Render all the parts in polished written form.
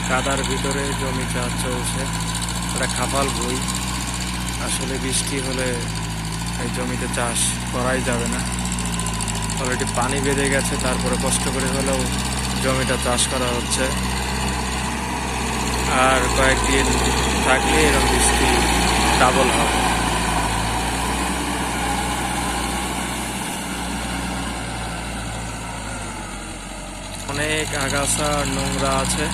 কাদার ভিতরে জমি চাষ চলছে। এটা খাফাল ভুঁই। আসলে বৃষ্টি হলে এই জমিতে চাষ করাই যাবে না। অলরেডি পানি বেঁধে গেছে, তারপরে কষ্ট করে হলেও জমিটা চাষ করা হচ্ছে। আর কয়েকদিন থাকলে এরকম বৃষ্টি ডাবল হবে। অনেক আগাছা নোংরা আছে।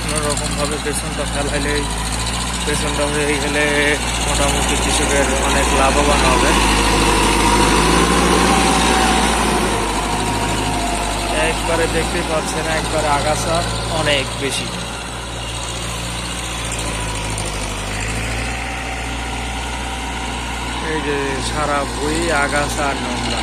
কোনোরকম ভাবে পেছনটা ফেলাইলেই, পেছনটা হয়ে গেলে মোটামুটি কৃষকের অনেক লাভবান হবে। একবারে দেখতে পাচ্ছেন, একবারে আগাছা অনেক বেশি। এই যে সারা ভুঁই আগাছা আর নোংরা।